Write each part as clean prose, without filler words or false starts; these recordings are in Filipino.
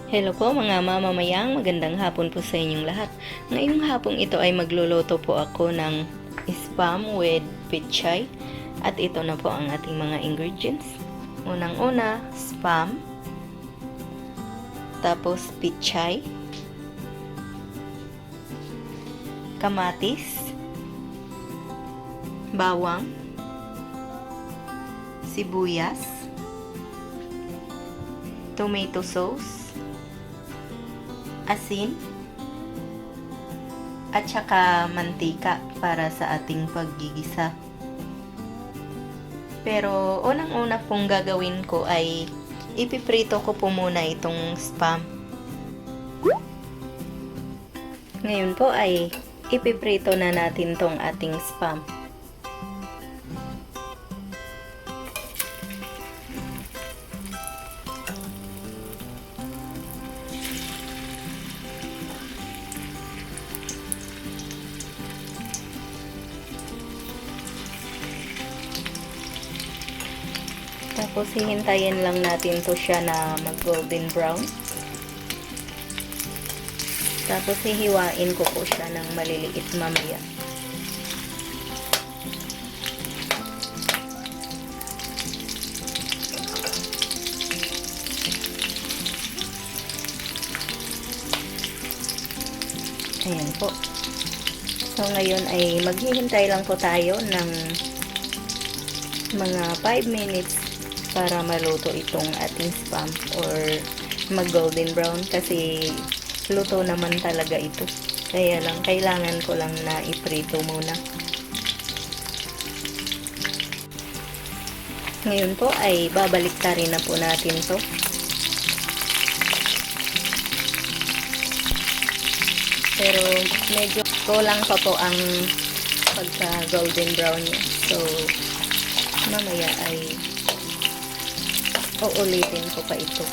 Hello po mga mamamayang, magandang hapon po sa inyong lahat. Ngayong hapong ito ay magluluto po ako ng spam with pechay. At ito na po ang ating mga ingredients. Unang-una, spam. Tapos pechay. Kamatis. Bawang. Sibuyas. Tomato sauce. Asin, at saka mantika para sa ating paggigisa. Pero unang-una pong gagawin ko ay ipiprito ko po muna itong spam. Ngayon po ay ipiprito na natin tong ating spam. Tapos hihintayin lang natin to siya na mag golden brown. Tapos hihiwain ko po siya ng maliliit mamaya. Ayan po. So ngayon ay maghihintay lang po tayo ng mga 5 minutes para maluto itong ating spam or mag golden brown, kasi luto naman talaga ito. Kaya lang kailangan ko lang na iprito muna. Ngayon po ay babaliktarin na po natin to. Pero medyo kulang pa po ang pagka golden brown niya. So mamaya ay uulitin ko pa ito.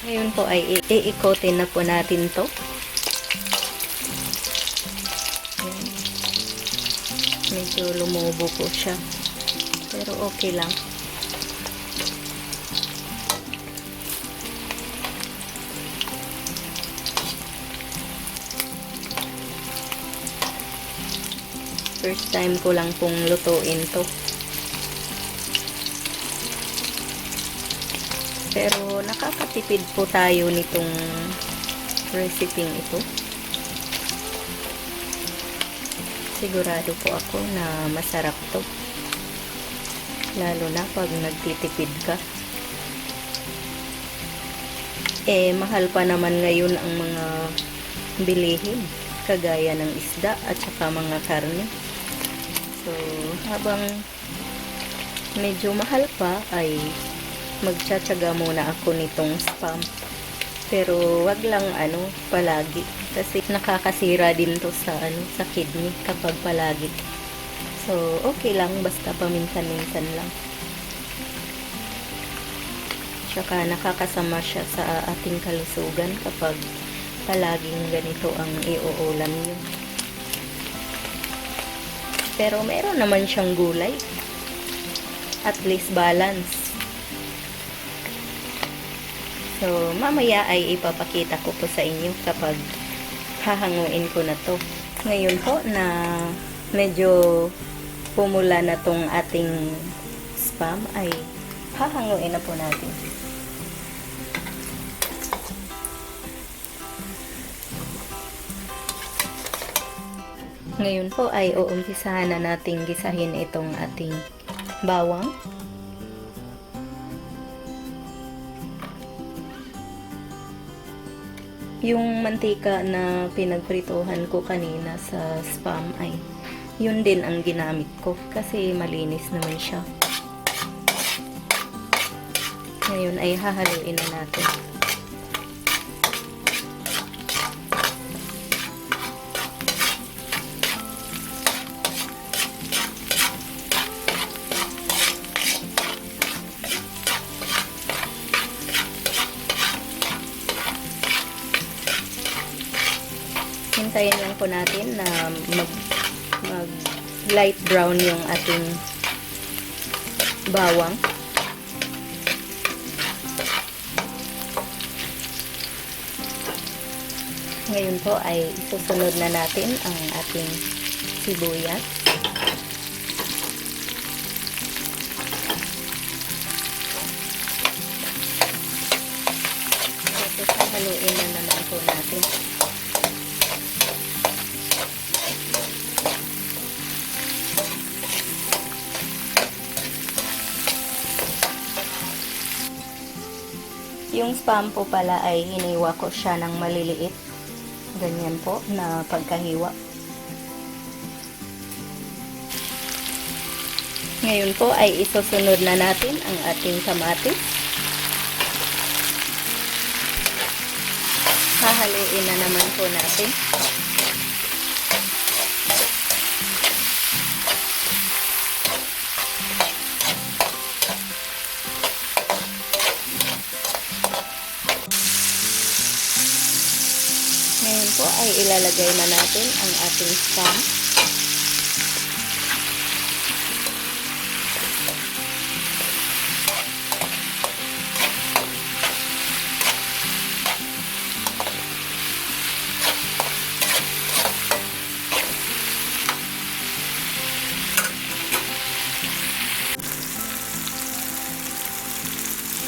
Ngayon po ay iikotin na po natin to. Ayan. Medyo lumubo po siya. Pero okay lang. First time ko lang pong lutuin to. Pero nakakatipid po tayo nitong recipe ito. Sigurado po ako na masarap to. Lalo na pag nagtitipid ka. Mahal pa naman ngayon ang mga bilihin. Kagaya ng isda at saka mga karne. So, habang medyo mahal pa ay magtsatsaga muna ako nitong spam. Pero wag lang palagi, kasi nakakasira din to sa sa kidney kapag palagi. So okay lang basta paminsan-minsan lang. Tsaka nakakasama siya sa ating kalusugan kapag palaging ganito ang iuulam niyo. Pero meron naman siyang gulay. At least balance. So, mamaya ay ipapakita ko po sa inyo kapag hahanguin ko na to. Ngayon po na medyo pumula na tong ating spam ay hahanguin na po natin. Ngayon po ay uumpisahan na nating gisahin itong ating bawang. Yung mantika na pinagprituhan ko kanina sa spam ay yun din ang ginamit ko kasi malinis naman siya. Ngayon ay hahaluin na natin. na po natin na mag light brown yung ating bawang. Ngayon po ay isusunod na natin ang ating sibuyas. Tapos haluin na naman po natin. Yung spam po pala ay hiniwa ko siya ng maliliit. Ganyan po na pagkahiwa. Ngayon po ay isusunod na natin ang ating kamatis. Hahaluin na naman po natin. Ngayon po ay ilalagay na natin ang ating spam.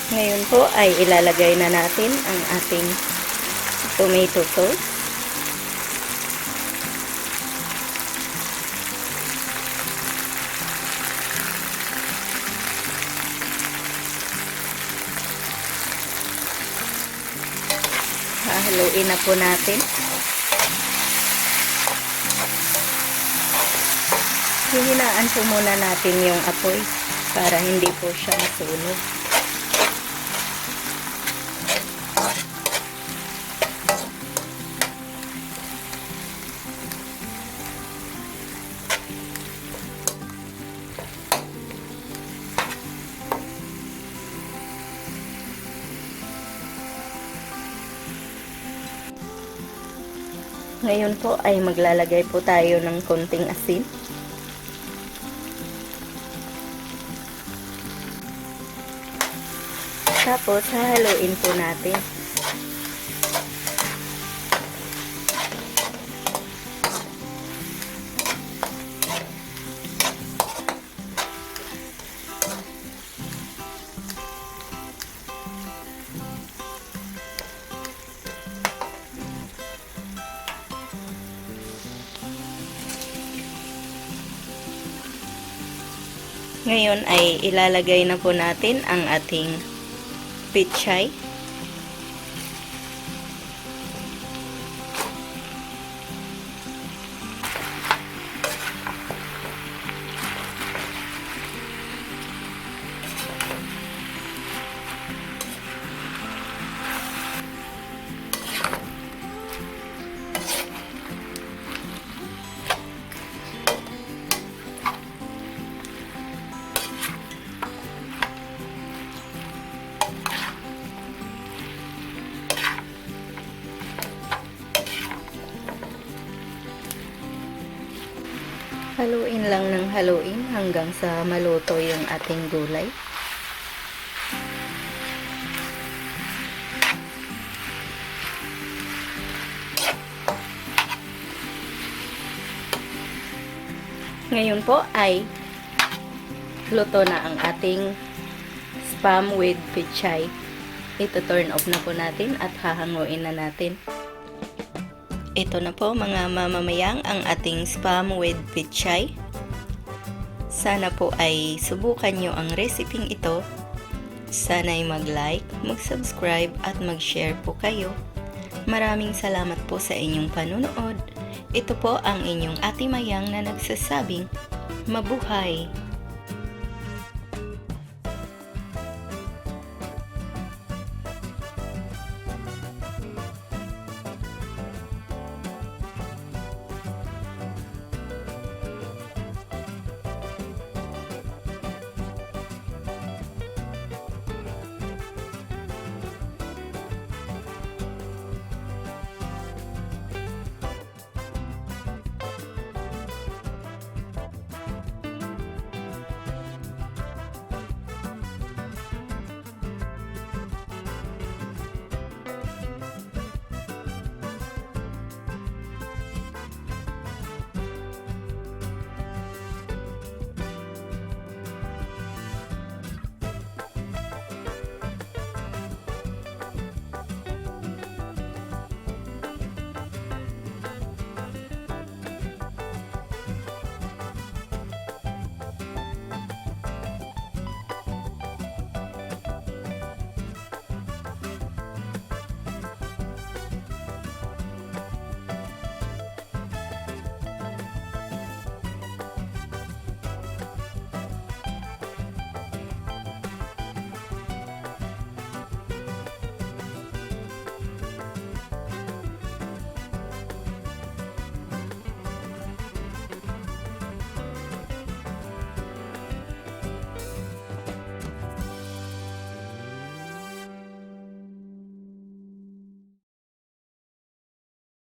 Ngayon po ay ilalagay na natin ang ating tomato sauce. Hahaluin na po natin. Hihinaan po muna natin yung apoy para hindi po siya masunog. Ngayon po ay maglalagay po tayo ng konting asin. Tapos hahaluin po natin. Ngayon ay ilalagay na po natin ang ating pechay. Haluin lang ng haluin hanggang sa maluto yung ating gulay. Ngayon po ay luto na ang ating spam with pechay. Ito turn off na po natin at hahanguin na natin. Ito na po mga mamamayang ang ating spam with pechay. Sana po ay subukan nyo ang reseping ito. Sana ay mag-like, mag-subscribe at mag-share po kayo. Maraming salamat po sa inyong panunood. Ito po ang inyong Ate Mayang na nagsasabing, mabuhay!